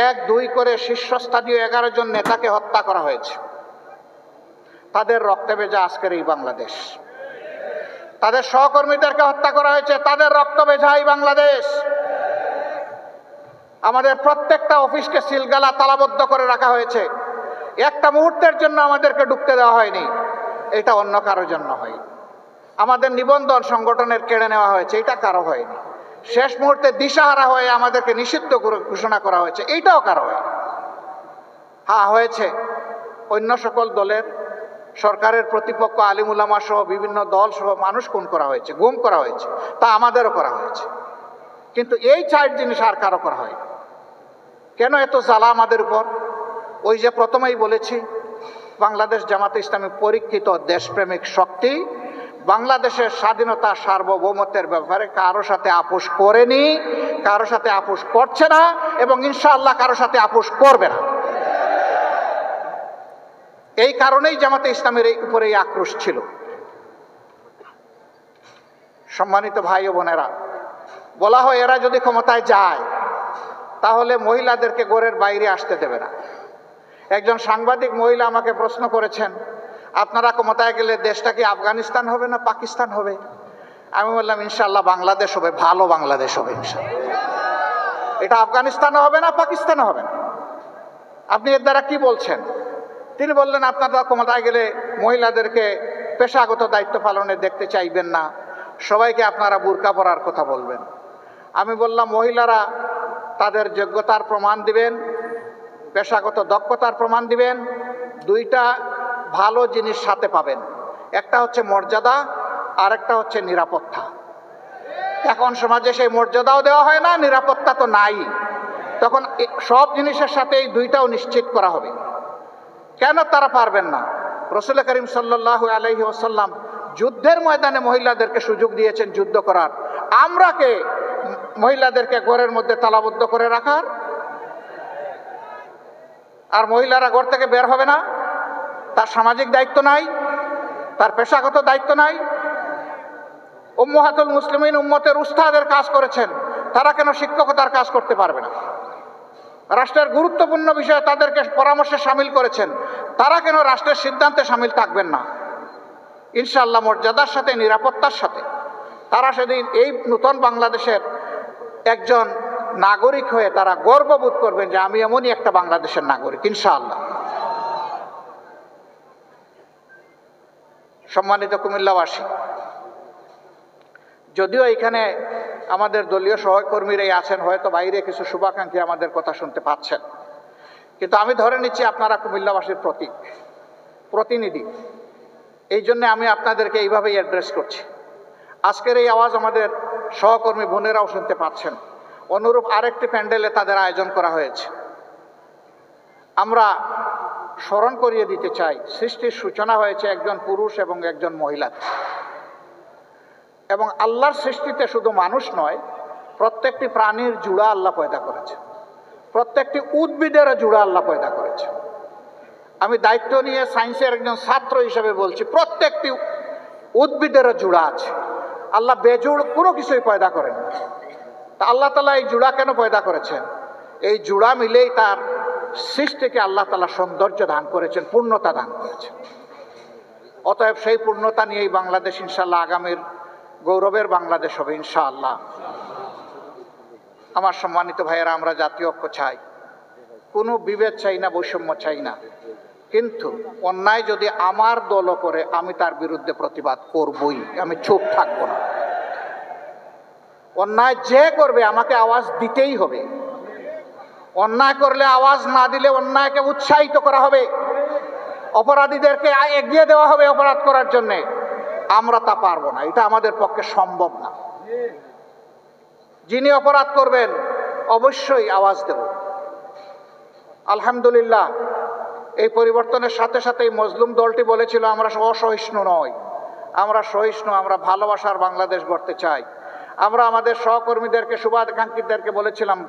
1-2 করে শীর্ষস্থানীয় 11 জন নেতাকে হত্যা করা হয়েছে। তাদের রক্তে ভেজা আজকের এই বাংলাদেশ। তাদের সহকর্মীদেরকে হত্যা করা হয়েছে, তাদের রক্ত ভেজা এই বাংলাদেশ। আমাদের প্রত্যেকটা অফিসকে সিলগালা তালাবদ্ধ করে রাখা হয়েছে। একটা মুহূর্তের জন্য আমাদেরকে ঢুকতে দেওয়া হয়নি, এটা অন্য কারোর জন্য হয়। আমাদের নিবন্ধন সংগঠনের কেড়ে নেওয়া হয়েছে, এটা কারো হয়নি। শেষ মুহূর্তে দিশাহারা হয়ে আমাদেরকে নিষিদ্ধ ঘোষণা করা হয়েছে, এইটাও কারো হয়। হ্যাঁ, হয়েছে অন্য সকল দলের, সরকারের প্রতিপক্ষ আলিম উলামা সহ বিভিন্ন দল সহ মানুষ খুন করা হয়েছে, গুম করা হয়েছে, তা আমাদেরও করা হয়েছে। কিন্তু এই 4 জিনিস আর কারো করা হয়। কেন এত জ্বালা আমাদের উপর? ওই যে প্রথমেই বলেছি, বাংলাদেশ জামাতে ইসলামী পরীক্ষিত দেশপ্রেমিক শক্তি। বাংলাদেশের স্বাধীনতা সার্বভৌমত্বের ব্যাপারে কারো সাথে আপোষ করেনি, কারো সাথে আপোষ করছে না, এবং ইনশাআল্লাহ কারো সাথে আপোষ করবে না। এই কারণেই জামাতে ইসলামের উপরে এই আক্রোশ ছিল। সম্মানিত ভাই ও বোনেরা, বলা হয় এরা যদি ক্ষমতায় যায় তাহলে মহিলাদেরকে ঘরের বাইরে আসতে দেবে না। একজন সাংবাদিক মহিলা আমাকে প্রশ্ন করেছেন, আপনারা ক্ষমতায় গেলে দেশটা কি আফগানিস্তান হবে না পাকিস্তান হবে? আমি বললাম ইনশাআল্লাহ বাংলাদেশ হবে, ভালো বাংলাদেশ হবে ইনশাআল্লাহ। এটা আফগানিস্তানও হবে না, পাকিস্তানও হবে না। আপনি এর দ্বারা কি বলছেন? তিনি বললেন আপনারা ক্ষমতায় গেলে মহিলাদেরকে পেশাগত দায়িত্ব পালনে দেখতে চাইবেন না, সবাইকে আপনারা বুরকা পরার কথা বলবেন। আমি বললাম মহিলারা তাদের যোগ্যতার প্রমাণ দিবেন, পেশাগত দক্ষতার প্রমাণ দিবেন। 2টা ভালো জিনিস সাথে পাবেন, একটা হচ্ছে মর্যাদা, আর একটা হচ্ছে নিরাপত্তা। এখন সমাজে সেই মর্যাদাও দেওয়া হয় না, নিরাপত্তা তো নাই। তখন সব জিনিসের সাথে এই 2টাও নিশ্চিত করা হবে। কেন তারা পারবেন না? রাসূল করিম সাল্লাল্লাহু আলাইহি ওয়াসাল্লাম যুদ্ধের ময়দানে মহিলাদেরকে সুযোগ দিয়েছেন যুদ্ধ করার। আমরা কে মহিলাদেরকে ঘরের মধ্যে তালাবদ্ধ করে রাখার? আর মহিলারা ঘর থেকে বের হবে না? তার সামাজিক দায়িত্ব নাই, তার পেশাগত দায়িত্ব নাই? উম্মাহাতুল মুসলিমিন, উম্মতের উস্তাদের কাজ করেছেন, তারা কেন শিক্ষকতার কাজ করতে পারবে না? রাষ্ট্রের গুরুত্বপূর্ণ বিষয়ে তাদেরকে পরামর্শে সামিল করেছেন, তারা কেন রাষ্ট্রের সিদ্ধান্তে সামিল থাকবেন না? ইনশাআল্লাহ মর্যাদার সাথে, নিরাপত্তার সাথে তারা সেদিন এই নতুন বাংলাদেশের একজন নাগরিক হয়ে তারা গর্ববোধ করবেন যে আমি এমনই একটা বাংলাদেশের নাগরিক ইনশাআল্লাহ। সম্মানিত কুমিল্লাবাসী, যদিও এখানে আমাদের দলীয় সহকর্মীরাই আছেন, হয়তো বাইরে কিছু শুভাকাঙ্ক্ষী আমাদের কথা শুনতে পাচ্ছেন, কিন্তু আমি ধরে নিচ্ছি আপনারা কুমিল্লাবাসীর প্রতিনিধি। এই জন্য আমি আপনাদেরকে এইভাবেই অ্যাড্রেস করছি। আজকের এই আওয়াজ আমাদের সহকর্মী বোনেরাও শুনতে পাচ্ছেন। অনুরূপ আরেকটি প্যান্ডেলে তাদের আয়োজন করা হয়েছে। আমরা স্মরণ করিয়ে দিতে চাই, সৃষ্টির সূচনা হয়েছে একজন পুরুষ এবং একজন মহিলা। এবং আল্লাহর সৃষ্টিতে শুধু মানুষ নয়, প্রত্যেকটি প্রাণীর জুড়া আল্লাহ পয়দা করেছে, প্রত্যেকটি উদ্ভিদেরও জুড়া আল্লাহ পয়দা করেছে। আমি দায়িত্ব নিয়ে সায়েন্সের একজন ছাত্র হিসেবে বলছি, প্রত্যেকটি উদ্ভিদেরও জুড়া আছে। আল্লাহ বেজুড় কোনো কিছুই পয়দা করেন। তা আল্লাহ তাআলা এই জুড়া কেন পয়দা করেছেন? এই জুড়া মিলেই তার সৃষ্টিকে আল্লাহ তাআলা সৌন্দর্য দান করেছেন, পূর্ণতা দান করেছেন। অতএব সেই পূর্ণতা নিয়েই বাংলাদেশ ইনশাআল্লাহ আগামীর গৌরবের বাংলাদেশ হবে ইনশাআল্লাহ। আমার সম্মানিত ভাইয়েরা, আমরা জাতীয় ঐক্য চাই, কোনো বিভেদ চাই না, বৈষম্য চাই না, কিন্তু অন্যায় যদি আমার দলও করে আমি তার বিরুদ্ধে প্রতিবাদ করবই, আমি চুপ থাকবো না। অন্যায় যে করবে আমাকে আওয়াজ দিতেই হবে। অন্যায় করলে আওয়াজ না দিলে অন্যায়কে উৎসাহিত করা হবে, অপরাধীদেরকে এগিয়ে দেওয়া হবে অপরাধ করার জন্যে। আমরা তা পারবো না, এটা আমাদের পক্ষে সম্ভব না। যিনি অপরাধ করবেন অবশ্যই আওয়াজ দেব। আলহামদুলিল্লাহ, এই পরিবর্তনের সাথে সাথে এই মজলুম দলটি বলেছিল আমরা অসহিষ্ণু নই, আমরা সহিষ্ণু, আমরা ভালোবাসার বাংলাদেশ গড়তে চাই। আমরা আমাদের সহকর্মীদেরকে, শুভাকাঙ্ক্ষীদেরকে বলেছিলাম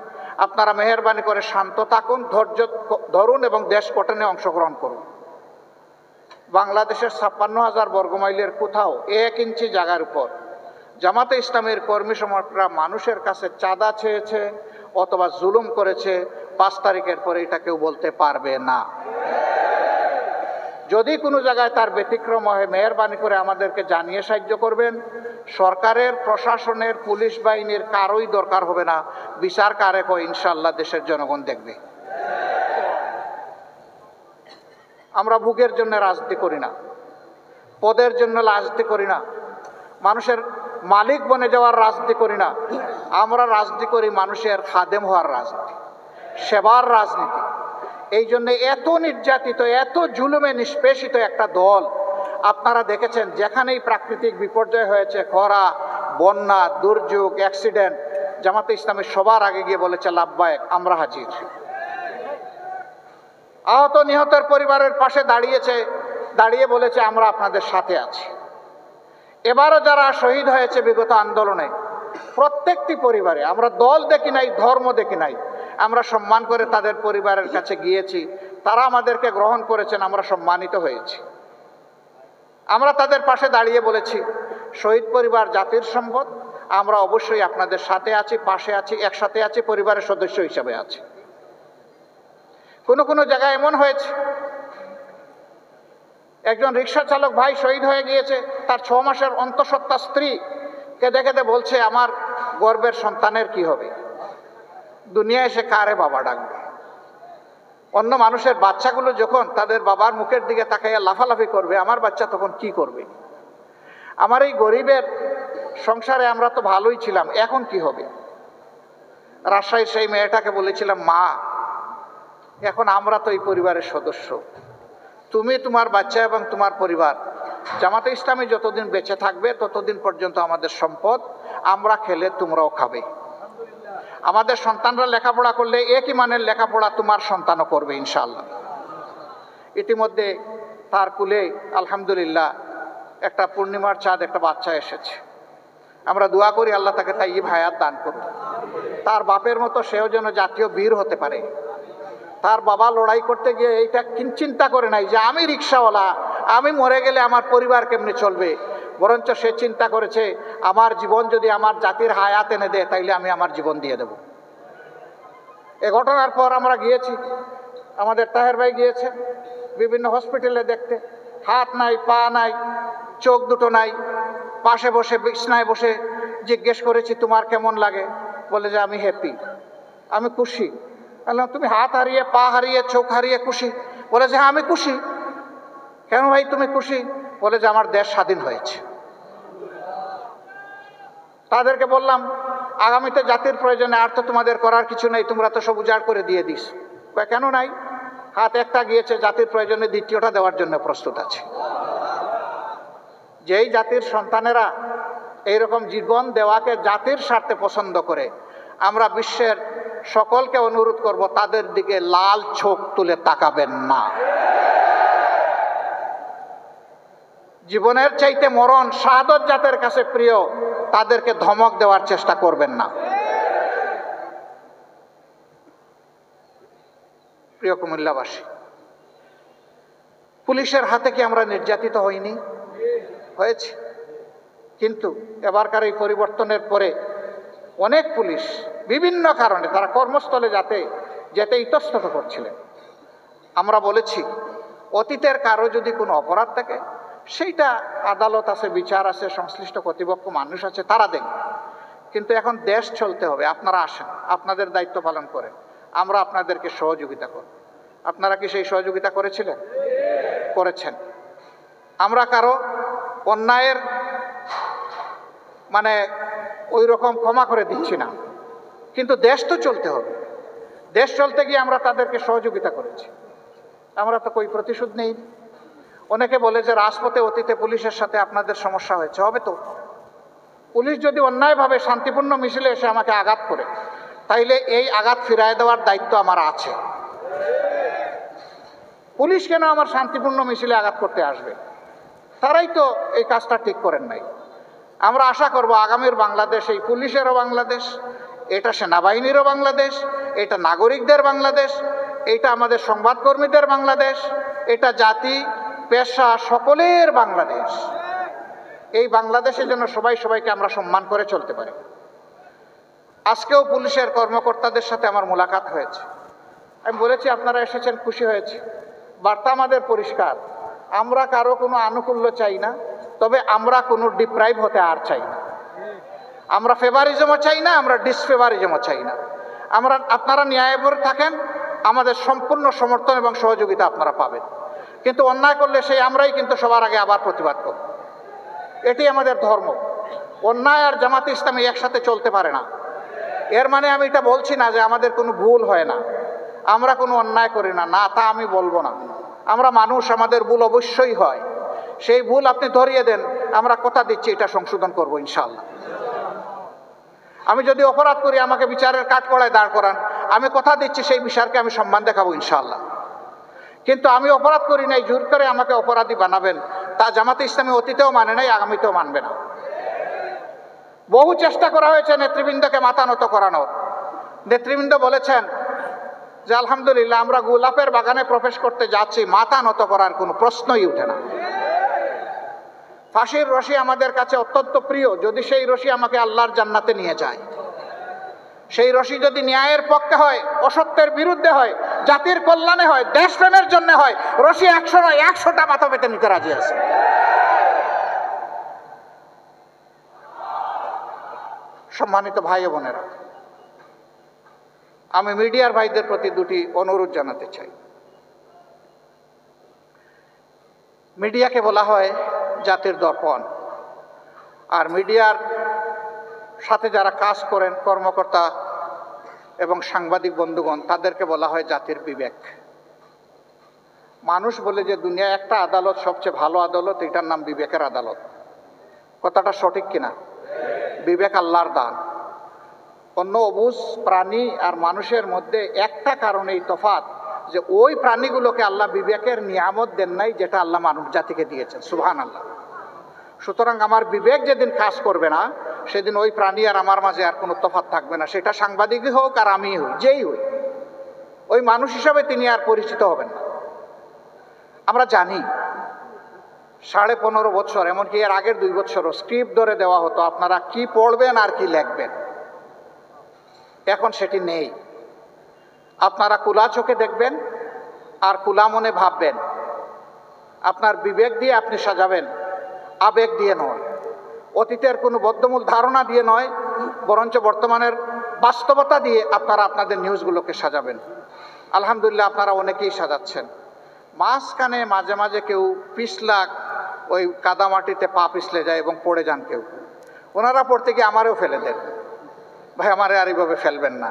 আপনারা মেহেরবানি করে শান্ত থাকুন, ধৈর্য ধরুন এবং দেশ গঠনে অংশগ্রহণ করুন। বাংলাদেশের 56,000 বর্গমাইলের কোথাও 1 ইঞ্চি জায়গার উপর জামাতে ইসলামের কর্মী সমর্থকরা মানুষের কাছে চাঁদা চেয়েছে অথবা জুলুম করেছে 5 তারিখের পরে এটা কেউ বলতে পারবে না। যদি কোনো জায়গায় তার ব্যতিক্রম হয় মেহেরবানি করে আমাদেরকে জানিয়ে সাহায্য করবেন। সরকারের, প্রশাসনের, পুলিশ বাহিনীর কারোই দরকার হবে না, বিচার কারে কয় ইনশাআল্লাহ দেশের জনগণ দেখবে। আমরা ভোগের জন্য রাজনীতি করি না, পদের জন্য রাজনীতি করি না, মানুষের মালিক বনে যাওয়ার রাজনীতি করি না। আমরা রাজনীতি করি মানুষের খাদেম হওয়ার রাজনীতি, সেবার রাজনীতি। এই জন্য এত নির্যাতিত, এত জুলুমে নিষ্পেষিত একটা দল আপনারা দেখেছেন, যেখানেই প্রাকৃতিক বিপর্যয় হয়েছে, খরা, বন্যা, দুর্যোগ, অ্যাক্সিডেন্ট, জামাতে ইসলামের সবার আগে গিয়ে বলেছে লাব্বায়েক, আমরা হাজির। আহত নিহতের পরিবারের পাশে দাঁড়িয়ে বলেছে আমরা আপনাদের সাথে আছি। এবারও যারা শহীদ হয়েছে বিগত আন্দোলনে, প্রত্যেকটি পরিবারে, আমরা দল দেখি নাই, ধর্ম দেখি নাই, আমরা সম্মান করে তাদের পরিবারের কাছে গিয়েছি, তারা আমাদেরকে গ্রহণ করেছেন, আমরা সম্মানিত হয়েছি। আমরা তাদের পাশে দাঁড়িয়ে বলেছি শহীদ পরিবার জাতির সম্পদ, আমরা অবশ্যই আপনাদের সাথে আছি, পাশে আছি, একসাথে আছি, পরিবারের সদস্য হিসেবে আছি। কোনো জায়গায় এমন হয়েছে একজন রিক্সা চালক ভাই শহীদ হয়ে গিয়েছে, তার 6 মাসের অন্তঃসত্ত্বা স্ত্রী কেঁদে বলছে আমার গর্বের সন্তানের কি হবে, দুনিয়ায় এসে কারে বাবা ডাকবে। অন্য মানুষের বাচ্চাগুলো যখন তাদের বাবার মুখের দিকে তাকাইয়া লাফালাফি করবে, আমার বাচ্চা তখন কি করবে? আমার এই গরিবের সংসারে আমরা তো ভালোই ছিলাম, এখন কি হবে? রাজশাহীর সেই মেয়েটাকে বলেছিলাম মা, এখন আমরা তো এই পরিবারের সদস্য, তুমি, তোমার বাচ্চা এবং তোমার পরিবার, জামাতে ইসলামী যতদিন বেঁচে থাকবে ততদিন পর্যন্ত আমাদের সম্পদ, আমরা খেলে তোমরাও খাবে। আমাদের সন্তানরা লেখাপড়া করলে একই মানের লেখাপড়া তোমার সন্তানও করবে ইনশাআল্লাহ। ইতিমধ্যে তার কুলে আলহামদুলিল্লাহ একটা পূর্ণিমার চাঁদ, একটা বাচ্চা এসেছে। আমরা দোয়া করি আল্লাহ তাকে তাইয়্যিব হায়াত দান করুন। তার বাপের মতো সেও যেন জাতীয় বীর হতে পারে। তার বাবা লড়াই করতে গিয়ে এইটা চিন্তা করে নাই যে আমি রিক্সাওয়ালা, আমি মরে গেলে আমার পরিবার কেমনে চলবে, বরঞ্চ সে চিন্তা করেছে আমার জীবন যদি আমার জাতির হায়াত এনে দেয় তাইলে আমি আমার জীবন দিয়ে দেব। এ ঘটনার পর আমরা গিয়েছি, আমাদের তাহের ভাই গিয়েছে বিভিন্ন হসপিটালে দেখতে, হাত নাই, পা নাই, চোখ দুটো নাই, পাশে বসে বিছনায় বসে জিজ্ঞেস করেছি তোমার কেমন লাগে, বলে যে আমি হ্যাপি, আমি খুশি। বললাম তুমি হাত হারিয়ে, পা হারিয়ে, চোখ হারিয়ে খুশি? বলে যে হ্যাঁ আমি খুশি। কেন ভাই তুমি খুশি? বলে যে আমার দেশ স্বাধীন হয়েছে। তাদেরকে বললাম আগামীতে জাতির প্রয়োজনে আর তো তোমাদের করার কিছু নেই, তোমরা তো সব উজাড় করে দিয়ে দিস। কেন নাই? হাত একটা গিয়েছে, জাতির প্রয়োজনে দ্বিতীয়টা দেওয়ার জন্য প্রস্তুত আছে। যেই জাতির সন্তানেরা এইরকম জীবন দেওয়াকে জাতির স্বার্থে পছন্দ করে, আমরা বিশ্বের সকলকে অনুরোধ করব তাদের দিকে লাল চোখ তুলে তাকাবেন না। জীবনের চাইতে মরণ, শাহাদত জাতের কাছে প্রিয়, তাদেরকে ধমক দেওয়ার চেষ্টা করবেন না। প্রিয় কুমিল্লাবাসী, পুলিশের হাতে কি আমরা নির্যাতিত হইনি? হয়েছে। কিন্তু এবারকার এই পরিবর্তনের পরে অনেক পুলিশ বিভিন্ন কারণে তারা কর্মস্থলে যেতে ইতস্তত করছিলেন। আমরা বলেছি অতীতের কারো যদি কোনো অপরাধ থাকে সেইটা আদালত আছে, বিচার আছে, সংশ্লিষ্ট কর্তৃপক্ষ মানুষ আছে, তারা দেখবে। কিন্তু এখন দেশ চলতে হবে, আপনারা আসেন, আপনাদের দায়িত্ব পালন করেন, আমরা আপনাদেরকে সহযোগিতা করব। আপনারা কি সেই সহযোগিতা করেছিলেন? করেছেন। আমরা কারো অন্যায়ের মানে ওই রকম ক্ষমা করে দিচ্ছি না, কিন্তু দেশ তো চলতে হবে। দেশ চলতে গিয়ে আমরা তাদেরকে সহযোগিতা করেছি, আমরা তো কই প্রতিশোধ নেই। অনেকে বলে যে রাজপথে অতীতে পুলিশের সাথে আপনাদের সমস্যা হয়েছে, হবে তো। পুলিশ যদি অন্যায়ভাবে শান্তিপূর্ণ মিছিলে এসে আমাকে আঘাত করে, তাইলে এই আঘাত ফিরায় দেওয়ার দায়িত্ব আমার আছে। পুলিশ কেন আমার শান্তিপূর্ণ মিছিলে আঘাত করতে আসবে? তারাই তো এই কাজটা ঠিক করেন নাই। আমরা আশা করব আগামীর বাংলাদেশ এই পুলিশেরও বাংলাদেশ, এটা সেনাবাহিনীরও বাংলাদেশ, এটা নাগরিকদের বাংলাদেশ, এটা আমাদের সংবাদকর্মীদের বাংলাদেশ, এটা জাতি পেশা সকলের বাংলাদেশ। এই বাংলাদেশের জন্য সবাই সবাইকে আমরা সম্মান করে চলতে পারি। আজকেও পুলিশের কর্মকর্তাদের সাথে আমার মোলাকাত হয়েছে, আমি বলেছি আপনারা এসেছেন, খুশি হয়েছে। বার্তা আমাদের পরিষ্কার, আমরা কারো কোনো আনুকূল্য চাই না, তবে আমরা কোনো ডিপ্রাইভ হতে আর চাই না। আমরা ফেভারিজমও চাই না, আমরা ডিসফেভারিজমও চাই না। আমরা আপনারা ন্যায়বর থাকেন, আমাদের সম্পূর্ণ সমর্থন এবং সহযোগিতা আপনারা পাবেন। কিন্তু অন্যায় করলে সেই আমরাই কিন্তু সবার আগে আবার প্রতিবাদ করব। এটি আমাদের ধর্ম। অন্যায় আর জামাতে ইসলামী একসাথে চলতে পারে না। এর মানে আমি এটা বলছি না যে আমাদের কোনো ভুল হয় না, আমরা কোনো অন্যায় করি না, না তা আমি বলবো না। আমরা মানুষ, আমাদের ভুল অবশ্যই হয়। সেই ভুল আপনি ধরিয়ে দেন, আমরা কথা দিচ্ছি এটা সংশোধন করব ইনশাআল্লাহ। আমি যদি অপরাধ করি আমাকে বিচারের কাঠগড়ায় দাঁড় করান, আমি কথা দিচ্ছি সেই বিচারকে আমি সম্মান দেখাবো ইনশাআল্লাহ। কিন্তু আমি অপরাধ করি নাই, জোর করে আমাকে অপরাধী বানাবেন, তা জামাতে ইসলামী অতীতেও মানে নাই, আগামীতেও মানবে না। বহু চেষ্টা করা হয়েছে নেতৃবৃন্দকে মাথা নত করানোর। নেতৃবৃন্দ বলেছেন যে আলহামদুলিল্লাহ আমরা গোলাপের বাগানে প্রবেশ করতে যাচ্ছি, মাথা নত করার কোনো প্রশ্নই উঠে না। ফাঁসির রশি আমাদের কাছে অত্যন্ত প্রিয়, যদি সেই রশি আমাকে আল্লাহর জান্নাতে নিয়ে যায়। সেই রশি যদি ন্যায়ের পক্ষে হয়, অসত্যের বিরুদ্ধে হয়, জাতির কল্যাণে হয়, দেশপ্রেমের জন্য হয়, রশি 100 নয় 100টা মাথা পেতে নিতে রাজি আছে। সম্মানিত ভাই ও বোনেরা, আমি মিডিয়ার ভাইদের প্রতি দুটি অনুরোধ জানাতে চাই। মিডিয়াকে বলা হয় জাতির দর্পণ, আর মিডিয়ার সাথে যারা কাজ করেন কর্মকর্তা এবং সাংবাদিক বন্ধুগণ, তাদেরকে বলা হয় জাতির বিবেক। মানুষ বলে যে দুনিয়ায় একটা আদালত সবচেয়ে ভালো আদালত, এটার নাম বিবেকের আদালত। কথাটা সঠিক কিনা? বিবেক আল্লাহর দান। অন্য অবুঝ প্রাণী আর মানুষের মধ্যে একটা কারণেই তফাৎ, যে ওই প্রাণীগুলোকে আল্লাহ বিবেকের নিয়ামত দেন নাই যেটা আল্লাহ মানব জাতিকে দিয়েছেন। সুবহানাল্লাহ। সুতরাং আমার বিবেক যেদিন কাজ করবে না, সেদিন ওই প্রাণী আর আমার মাঝে আর কোনো তফাৎ থাকবে না। সেটা সাংবাদিকই হোক আর আমি হই, যেই হই, ওই মানুষ হিসাবে তিনি আর পরিচিত হবেন না। আমরা জানি 15.5 বছর, এমনকি এর আগের 2 বছরও স্ক্রিপ্ট ধরে দেওয়া হতো, আপনারা কি পড়বেন আর কি লিখবেন। এখন সেটি নেই। আপনারা খোলা চোখে দেখবেন আর খোলা মনে ভাববেন। আপনার বিবেক দিয়ে আপনি সাজাবেন, আবেগ দিয়ে নয়, অতীতের কোনো বদ্ধমূল ধারণা দিয়ে নয়, বরঞ্চ বর্তমানের বাস্তবতা দিয়ে আপনারা আপনাদের নিউজগুলোকে সাজাবেন। আলহামদুলিল্লাহ আপনারা অনেকেই সাজাচ্ছেন। মাঝখানে মাঝে মাঝে কেউ পিছলাক, ওই কাদামাটিতে পা পিছলে যায় এবং পড়ে যান কেউ। ওনারা পড়তে গিয়ে আমারও ফেলে দেন, ভাই আমারে আর এইভাবে ফেলবেন না।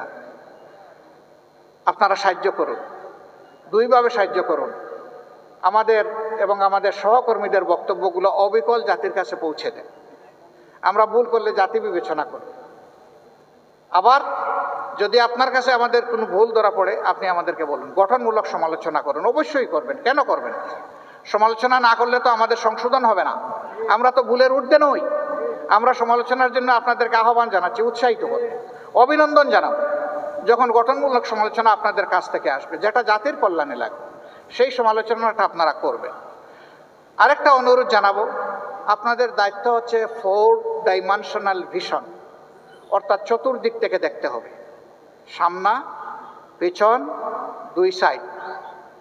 আপনারা সাহায্য করুন, দুইভাবে সাহায্য করুন। আমাদের এবং আমাদের সহকর্মীদের বক্তব্যগুলো অবিকল জাতির কাছে পৌঁছে দেন। আমরা ভুল করলে জাতি বিবেচনা করুন। আবার যদি আপনার কাছে আমাদের কোনো ভুল ধরা পড়ে, আপনি আমাদেরকে বলুন। গঠনমূলক সমালোচনা করুন, অবশ্যই করবেন। কেন করবেন? সমালোচনা না করলে তো আমাদের সংশোধন হবে না। আমরা তো ভুলের ঊর্ধ্বে নই। আমরা সমালোচনার জন্য আপনাদেরকে আহ্বান জানাচ্ছি, উৎসাহিত করব, অভিনন্দন জানাব যখন গঠনমূলক সমালোচনা আপনাদের কাছ থেকে আসবে, যেটা জাতির কল্যাণে লাগবে, সেই সমালোচনাটা আপনারা করবেন। আরেকটা অনুরোধ জানাবো, আপনাদের দায়িত্ব হচ্ছে 4 ডাইমেনশনাল ভিশন, অর্থাৎ চতুর্দিক থেকে দেখতে হবে, সামনা, পেছন, 2 সাইড।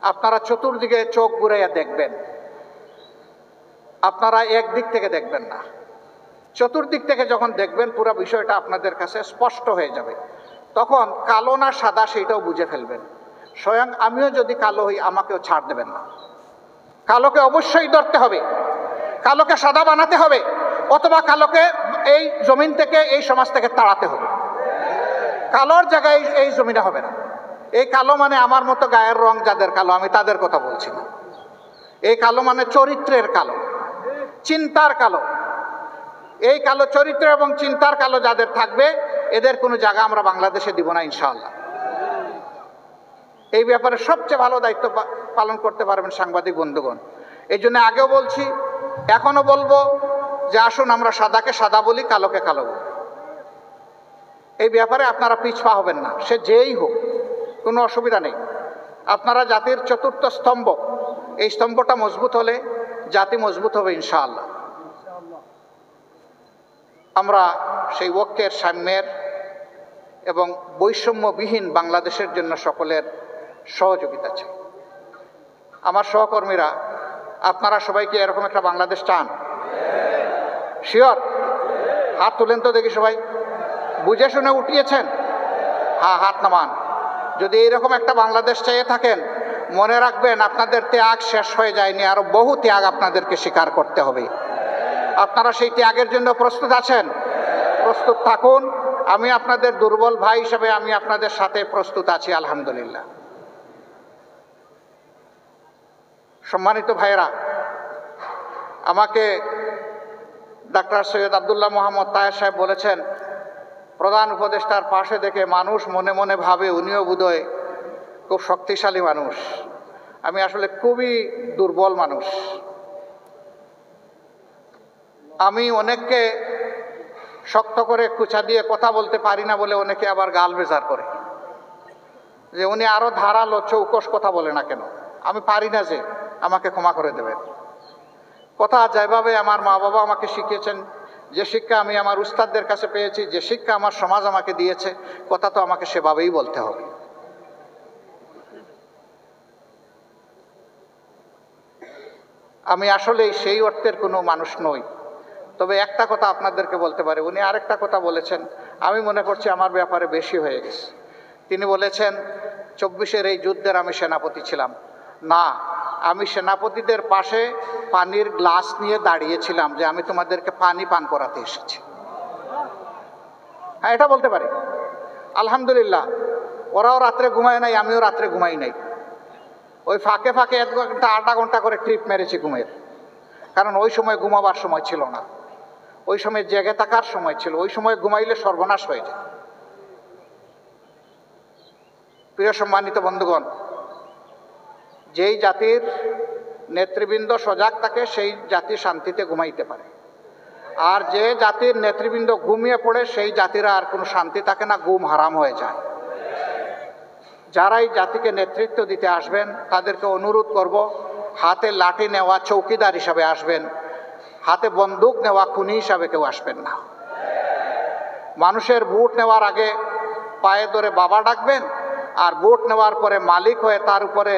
আপনারা চতুর্দিকে চোখ ঘুরাইয়া দেখবেন, আপনারা একদিক থেকে দেখবেন না, চতুর্দিক থেকে যখন দেখবেন পুরো বিষয়টা আপনাদের কাছে স্পষ্ট হয়ে যাবে। তখন কালো না সাদা সেইটাও বুঝে ফেলবেন। স্বয়ং আমিও যদি কালো হই আমাকেও ছাড় দেবেন না। কালোকে অবশ্যই ধরতে হবে, কালোকে সাদা বানাতে হবে, অথবা কালোকে এই জমিন থেকে, এই সমাজ থেকে তাড়াতে হবে। কালোর জায়গায় এই জমিনে হবে না। এই কালো মানে আমার মতো গায়ের রং যাদের কালো, আমি তাদের কথা বলছি না। এই কালো মানে চরিত্রের কালো, চিন্তার কালো। এই কালো চরিত্র এবং চিন্তার কালো যাদের থাকবে, এদের কোনো জায়গা আমরা বাংলাদেশে দিব না ইনশাআল্লাহ। এই ব্যাপারে সবচেয়ে ভালো দায়িত্ব পালন করতে পারবেন সাংবাদিক বন্ধুগণ। এই জন্য আগেও বলছি, এখনো বলবো যে আসুন আমরা সাদাকে সাদা বলি, কালোকে কালো বলি। এই ব্যাপারে আপনারা পিছপা হবেন না, সে যেই হোক, কোনো অসুবিধা নেই। আপনারা জাতির চতুর্থ স্তম্ভ, এই স্তম্ভটা মজবুত হলে জাতি মজবুত হবে ইনশাআল্লাহ। আমরা সেই ঐক্যের, সাম্যের এবং বৈষম্যবিহীন বাংলাদেশের জন্য সকলের সহযোগিতা চাই। আমার সহকর্মীরা, আপনারা সবাইকে এরকম একটা বাংলাদেশ চান? শিওর? হাত তুলেন তো দেখি সবাই। বুঝে শুনে উঠিয়েছেন? হ্যাঁ, হাত নামান। যদি এইরকম একটা বাংলাদেশ চাইয়ে থাকেন, মনে রাখবেন আপনাদের ত্যাগ শেষ হয়ে যায়নি, আরো বহু ত্যাগ আপনাদেরকে স্বীকার করতে হবে। আপনারা সেই ত্যাগের জন্য প্রস্তুত আছেন? প্রস্তুত থাকুন। আমি আপনাদের দুর্বল ভাই হিসেবে আমি আপনাদের সাথে প্রস্তুত আছি, আলহামদুলিল্লাহ। সম্মানিত ভাইয়েরা, আমাকে ডাক্তার সৈয়দ আব্দুল্লাহ মোহাম্মদ তাহের সাহেব বলেছেন, প্রধান উপদেষ্টার পাশে দেখে মানুষ মনে মনে ভাবে উনিও বোধহয় খুব শক্তিশালী মানুষ। আমি আসলে খুবই দুর্বল মানুষ। আমি অনেককে শক্ত করে কুচা দিয়ে কথা বলতে পারি না বলে অনেকে আবার গাল বেজার করে যে উনি আরো ধারালো চৌকস কথা বলে না কেন। আমি পারি না, যে আমাকে ক্ষমা করে দেবেন। কথা যেভাবে আমার মা বাবা আমাকে শিখিয়েছেন, যে শিক্ষা আমি আমার উস্তাদদের কাছে পেয়েছি, যে শিক্ষা আমার সমাজ আমাকে দিয়েছে, কথা তো আমাকে সেভাবেই বলতে হবে। আমি আসলে সেই অর্থের কোনো মানুষ নই। তবে একটা কথা আপনাদেরকে বলতে পারি, উনি আরেকটা কথা বলেছেন, আমি মনে করছি আমার ব্যাপারে বেশি হয়ে গেছে। তিনি বলেছেন 24-এর এই যুদ্ধের আমি সেনাপতি ছিলাম। না, আমি সেনাপতিদের পাশে পানির গ্লাস নিয়ে দাঁড়িয়েছিলাম যে আমি তোমাদেরকে পানি পান করাতে এসেছি। হ্যাঁ, এটা বলতে পারি। আলহামদুলিল্লাহ, ওরাও রাত্রে ঘুমায় নাই, আমিও রাত্রে ঘুমাই নাই। ওই ফাঁকে ফাঁকে 1 ঘন্টা 8 ঘন্টা করে ট্রিপ মেরেছি ঘুমের, কারণ ওই সময় ঘুমাবার সময় ছিল না, ওই সময় জেগে থাকার সময় ছিল। ওই সময় ঘুমাইলে সর্বনাশ হয়ে যায়। প্রিয় সম্মানিত বন্ধুগণ, যেই জাতির নেতৃবৃন্দ সজাগ থাকে সেই জাতি শান্তিতে ঘুমাইতে পারে, আর যে জাতির নেতৃবৃন্দ ঘুমিয়ে পড়ে সেই জাতিরা আর কোনো শান্তি থাকে না, ঘুম হারাম হয়ে যায়। যারা এই জাতিকে নেতৃত্ব দিতে আসবেন তাদেরকে অনুরোধ করব, হাতে লাঠি নেওয়া চৌকিদার হিসাবে আসবেন, হাতে বন্দুক নেওয়া খুনি হিসাবে কেউ আসবেন না। মানুষের ভোট নেওয়ার আগে পায়ে ধরে বাবা ডাকবেন, আর ভোট নেওয়ার পরে মালিক হয়ে তার উপরে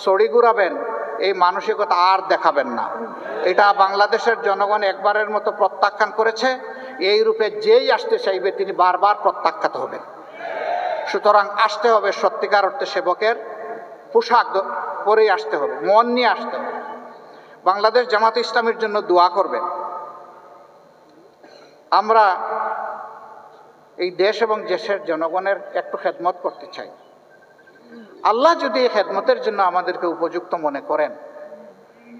ছড়ি ঘুরাবেন, এই মানসিকতা আর দেখাবেন না। এটা বাংলাদেশের জনগণ একবারের মতো প্রত্যাখ্যান করেছে। এই রূপে যেই আসতে চাইবে তিনি বারবার প্রত্যাখ্যাত হবেন। সুতরাং আসতে হবে সত্যিকার অর্থে সেবকের পোশাক পরেই আসতে হবে, মন নিয়ে আসতে হবে। বাংলাদেশ জামাত ইসলামের জন্য দোয়া করবেন। আমরা এই দেশ এবং দেশের জনগণের একটু খেদমত করতে চাই। আল্লাহ যদি এই খেদমতের জন্য আমাদেরকে উপযুক্ত মনে করেন,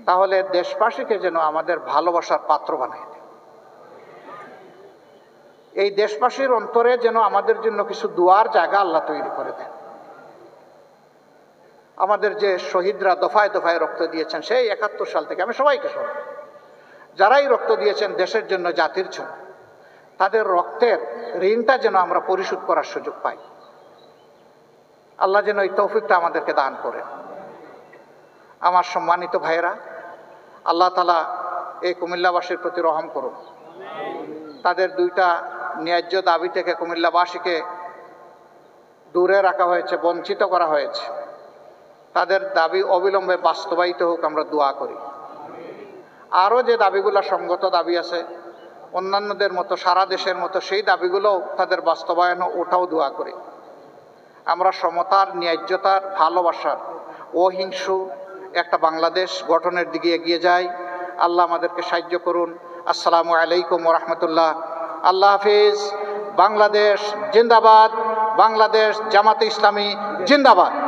তাহলে দেশবাসীকে যেন আমাদের ভালোবাসার পাত্র বানায় দেন। এই দেশবাসীর অন্তরে যেন আমাদের জন্য কিছু দোয়ার জায়গা আল্লাহ তৈরি করে দেন। আমাদের যে শহীদরা দফায় দফায় রক্ত দিয়েছেন সেই 71 সাল থেকে, আমি সবাইকে স্মরণ, যারাই রক্ত দিয়েছেন দেশের জন্য, জাতির জন্য, তাদের রক্তের ঋণটা যেন আমরা পরিশোধ করার সুযোগ পাই। আল্লাহ যেন এই তৌফিকটা আমাদেরকে দান করেন। আমার সম্মানিত ভাইয়েরা, আল্লাহ তাআলা এই কুমিল্লাবাসীর প্রতি রহম করুন। তাদের 2টা ন্যায্য দাবি থেকে কুমিল্লাবাসীকে দূরে রাখা হয়েছে, বঞ্চিত করা হয়েছে। তাদের দাবি অবিলম্বে বাস্তবায়িত হোক, আমরা দোয়া করি। আরও যে দাবিগুলো সঙ্গত দাবি আছে অন্যান্যদের মতো, সারা দেশের মতো, সেই দাবিগুলোও তাদের বাস্তবায়ন ওটাও দোয়া করি। আমরা সমতার, ন্যায্যতার, ভালোবাসার, অহিংসু একটা বাংলাদেশ গঠনের দিকে এগিয়ে যাই। আল্লাহ আমাদেরকে সাহায্য করুন। আসসালামু আলাইকুম ওয়া রাহমাতুল্লাহ। আল্লাহ হাফিজ। বাংলাদেশ জিন্দাবাদ। বাংলাদেশ জামাতে ইসলামী জিন্দাবাদ।